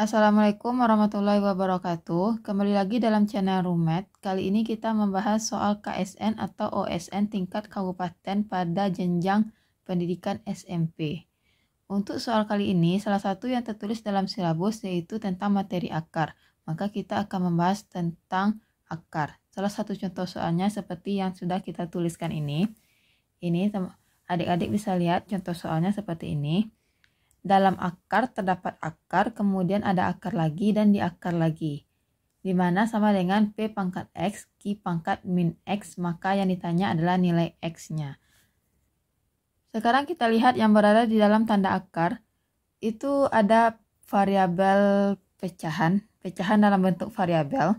Assalamualaikum warahmatullahi wabarakatuh. Kembali lagi dalam channel Rumet. Kali ini kita membahas soal KSN atau OSN tingkat kabupaten pada jenjang pendidikan SMP. Untuk soal kali ini, salah satu yang tertulis dalam silabus yaitu tentang materi akar. Maka kita akan membahas tentang akar. Salah satu contoh soalnya seperti yang sudah kita tuliskan ini. Ini adik-adik bisa lihat contoh soalnya seperti ini. Dalam akar terdapat akar, kemudian ada akar lagi dan diakar lagi. Di mana sama dengan P pangkat X, Q pangkat min X, maka yang ditanya adalah nilai X-nya. Sekarang kita lihat yang berada di dalam tanda akar, itu ada variabel pecahan dalam bentuk variabel.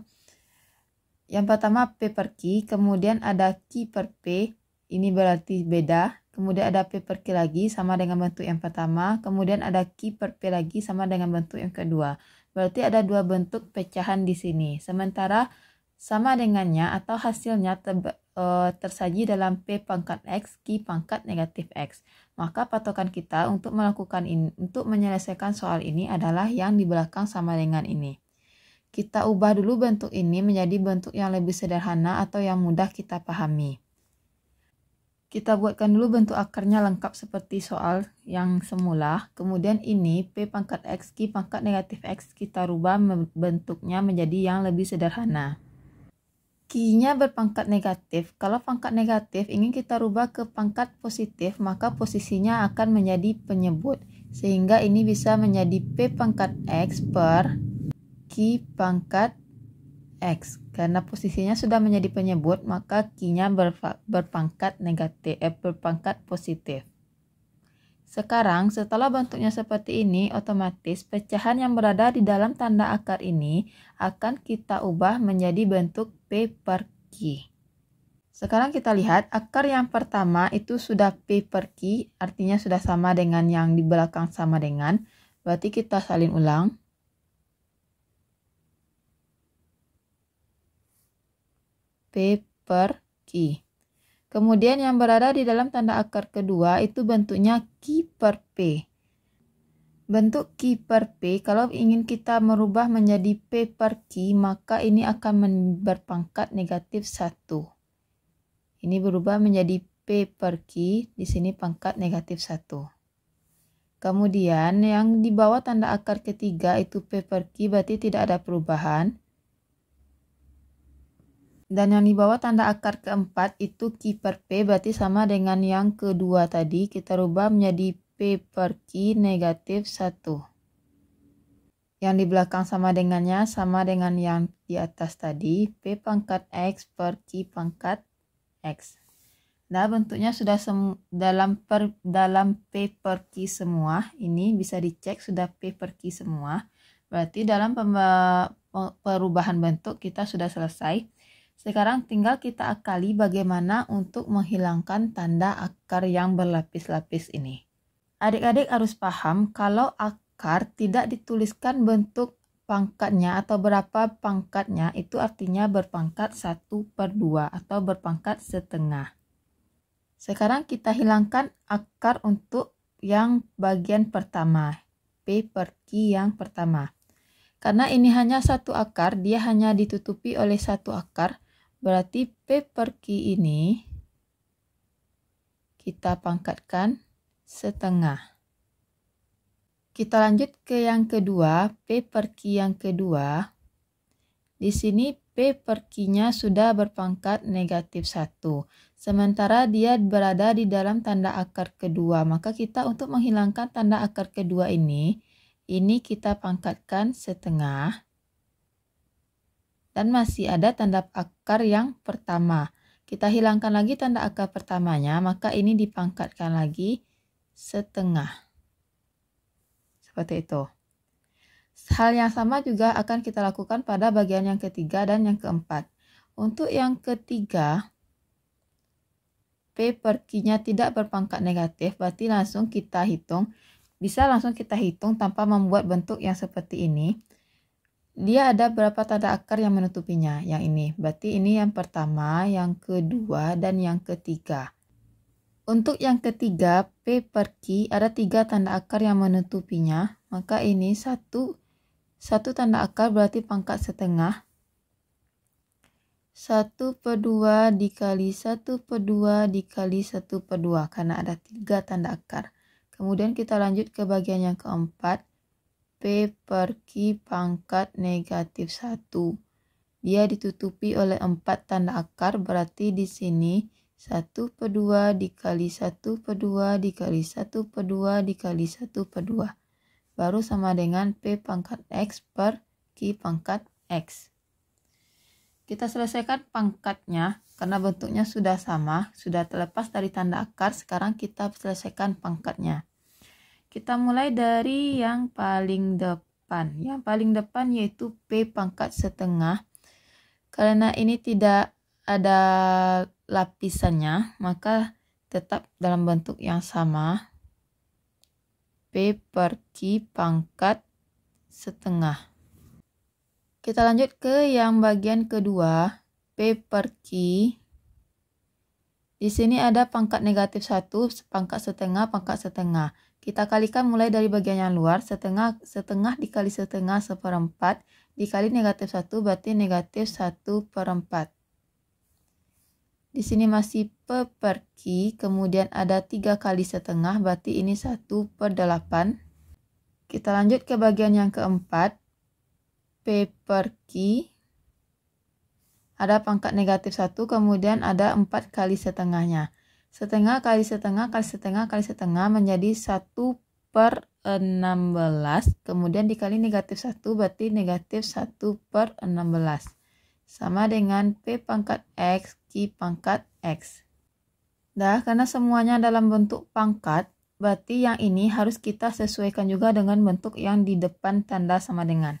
Yang pertama P per Q, kemudian ada Q per P, ini berarti beda. Kemudian ada P per Q lagi sama dengan bentuk yang pertama. Kemudian ada Q per P lagi sama dengan bentuk yang kedua. Berarti ada dua bentuk pecahan di sini. Sementara sama dengannya atau hasilnya tersaji dalam P pangkat X, Q pangkat negatif X. Maka patokan kita untuk melakukan ini, untuk menyelesaikan soal ini adalah yang di belakang sama dengan ini. Kita ubah dulu bentuk ini menjadi bentuk yang lebih sederhana atau yang mudah kita pahami. Kita buatkan dulu bentuk akarnya lengkap seperti soal yang semula. Kemudian ini P pangkat X, Q pangkat negatif X kita rubah bentuknya menjadi yang lebih sederhana. Q-nya berpangkat negatif. Kalau pangkat negatif ingin kita rubah ke pangkat positif, maka posisinya akan menjadi penyebut. Sehingga ini bisa menjadi P pangkat X per Q pangkat X. Karena posisinya sudah menjadi penyebut, maka Q-nya berpangkat negatif, berpangkat positif. Sekarang setelah bentuknya seperti ini, otomatis pecahan yang berada di dalam tanda akar ini akan kita ubah menjadi bentuk P per Q. Sekarang kita lihat akar yang pertama itu sudah P per Q, artinya sudah sama dengan yang di belakang sama dengan. Berarti kita salin ulang. P per Q. Kemudian yang berada di dalam tanda akar kedua itu bentuknya Q per P. Bentuk Q per P, kalau ingin kita merubah menjadi P per Q, maka ini akan berpangkat negatif 1. Ini berubah menjadi P per Q, di sini pangkat negatif 1. Kemudian yang di bawah tanda akar ketiga itu P per Q, berarti tidak ada perubahan. Dan yang di bawah tanda akar keempat itu Q per P, berarti sama dengan yang kedua tadi. Kita rubah menjadi P per Q negatif 1. Yang di belakang sama dengannya sama dengan yang di atas tadi. P pangkat X per Q pangkat X. Nah, bentuknya sudah dalam P per Q semua. Ini bisa dicek sudah P per Q semua. Berarti dalam perubahan bentuk kita sudah selesai. Sekarang tinggal kita akali bagaimana untuk menghilangkan tanda akar yang berlapis-lapis ini. Adik-adik harus paham kalau akar tidak dituliskan bentuk pangkatnya atau berapa pangkatnya, itu artinya berpangkat 1/2 atau berpangkat setengah. Sekarang kita hilangkan akar untuk yang bagian pertama, P per Q yang pertama. Karena ini hanya satu akar, dia hanya ditutupi oleh satu akar. Berarti P per Q ini kita pangkatkan setengah. Kita lanjut ke yang kedua, P per Q yang kedua. Di sini P per Q-nya sudah berpangkat negatif 1. Sementara dia berada di dalam tanda akar kedua. Maka kita untuk menghilangkan tanda akar kedua ini kita pangkatkan setengah. Dan masih ada tanda akar yang pertama. Kita hilangkan lagi tanda akar pertamanya, maka ini dipangkatkan lagi setengah. Seperti itu. Hal yang sama juga akan kita lakukan pada bagian yang ketiga dan yang keempat. Untuk yang ketiga, P per Q-nya tidak berpangkat negatif, berarti langsung kita hitung. Bisa langsung kita hitung tanpa membuat bentuk yang seperti ini. Dia ada berapa tanda akar yang menutupinya? Yang ini. Berarti ini yang pertama, yang kedua, dan yang ketiga. Untuk yang ketiga, P per Q ada 3 tanda akar yang menutupinya. Maka ini 1, 1 tanda akar berarti pangkat setengah. 1/2 dikali 1/2 dikali 1/2 karena ada 3 tanda akar. Kemudian kita lanjut ke bagian yang keempat. P per Q pangkat negatif 1. Dia ditutupi oleh 4 tanda akar, berarti di sini 1/2 dikali 1/2 dikali 1/2 dikali 1/2. Baru sama dengan P pangkat X per Q pangkat X. Kita selesaikan pangkatnya karena bentuknya sudah sama, sudah terlepas dari tanda akar. Sekarang kita selesaikan pangkatnya. Kita mulai dari yang paling depan. Yang paling depan yaitu P pangkat setengah. Karena ini tidak ada lapisannya, maka tetap dalam bentuk yang sama. P per Q pangkat setengah. Kita lanjut ke yang bagian kedua, P per Q. Di sini ada pangkat negatif 1, pangkat setengah. Kita kalikan mulai dari bagian yang luar, setengah dikali setengah 1/4, dikali negatif 1 berarti negatif 1/4. Di sini masih P per Q, kemudian ada 3 kali setengah, berarti ini 1/8. Kita lanjut ke bagian yang keempat, P per Q. Ada pangkat negatif 1, kemudian ada 4 kali setengahnya. Setengah kali setengah kali setengah kali setengah menjadi 1/16, kemudian dikali negatif 1 berarti negatif 1/16. Sama dengan P pangkat X, Q pangkat X. Nah, karena semuanya dalam bentuk pangkat, berarti yang ini harus kita sesuaikan juga dengan bentuk yang di depan tanda sama dengan.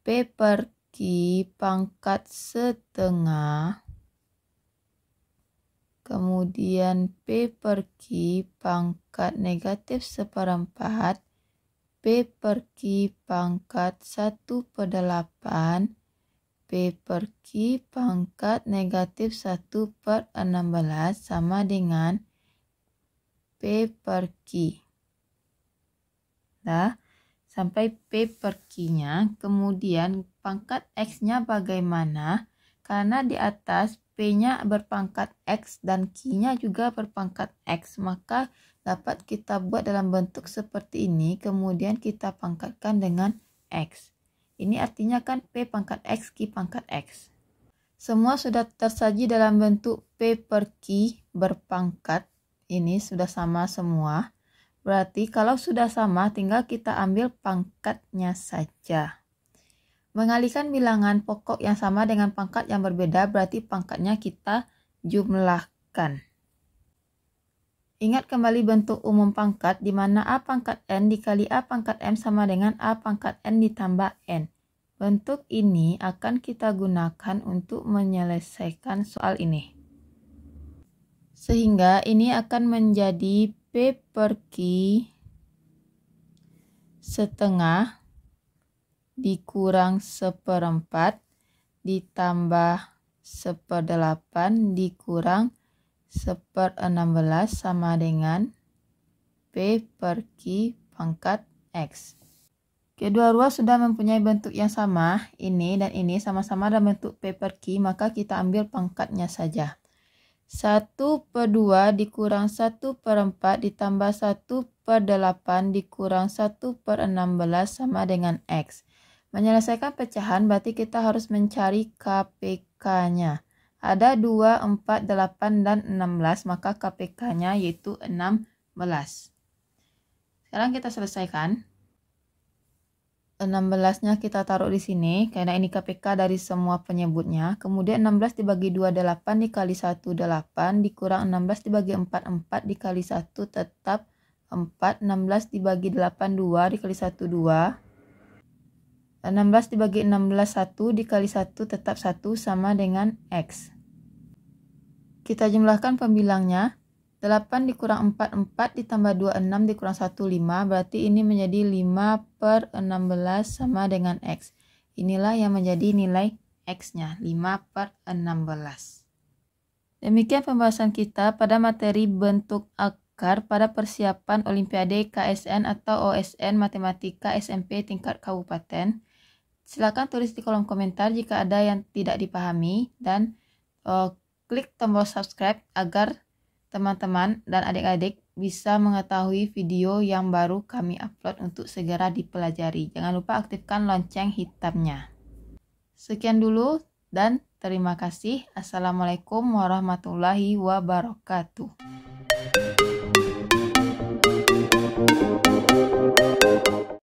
P per Q pangkat setengah. Kemudian P per Q pangkat negatif 1/4. P per Q pangkat 1/8. P per Q pangkat negatif 1/16 sama dengan P per Q. Nah, sampai P per Q-nya. Kemudian pangkat X-nya bagaimana? Karena di atas P-nya berpangkat X dan Q-nya juga berpangkat X, maka dapat kita buat dalam bentuk seperti ini, kemudian kita pangkatkan dengan X. Ini artinya kan P pangkat X, Q pangkat X. Semua sudah tersaji dalam bentuk P per Q berpangkat. Ini sudah sama semua. Berarti kalau sudah sama, tinggal kita ambil pangkatnya saja. Mengalihkan bilangan pokok yang sama dengan pangkat yang berbeda, berarti pangkatnya kita jumlahkan. Ingat kembali bentuk umum pangkat, di mana A pangkat N dikali A pangkat M sama dengan A pangkat N ditambah N. Bentuk ini akan kita gunakan untuk menyelesaikan soal ini. Sehingga ini akan menjadi P per Q setengah dikurang 1/4 ditambah 1/8 dikurang 1/16 sama dengan P per Q pangkat X. Kedua ruas sudah mempunyai bentuk yang sama, ini dan ini sama-sama dalam bentuk P per Q, maka kita ambil pangkatnya saja. 1/2 dikurang 1/4 ditambah 1/8 dikurang 1/16 sama dengan X. Menyelesaikan pecahan berarti kita harus mencari KPK-nya. Ada 2, 4, 8, dan 16, maka KPK-nya yaitu 16. Sekarang kita selesaikan. 16-nya kita taruh di sini, karena ini KPK dari semua penyebutnya. Kemudian 16 dibagi 2, 8 dikali 1, 8, dikurang 16 dibagi 4, 4 dikali 1 tetap 4, 16 dibagi 8, 2 dikali 1, 2. 16 dibagi 16, 1 dikali 1 tetap 1 sama dengan X. Kita jumlahkan pembilangnya. 8 dikurang 4, 4 ditambah 2, 6 dikurang 1, 5. Berarti ini menjadi 5/16 sama dengan X. Inilah yang menjadi nilai X-nya, 5/16. Demikian pembahasan kita pada materi bentuk bakar pada persiapan Olimpiade KSN atau OSN Matematika SMP tingkat kabupaten? Silakan tulis di kolom komentar jika ada yang tidak dipahami dan klik tombol subscribe agar teman-teman dan adik-adik bisa mengetahui video yang baru kami upload untuk segera dipelajari. Jangan lupa aktifkan lonceng hitamnya. Sekian dulu dan terima kasih. Assalamualaikum warahmatullahi wabarakatuh.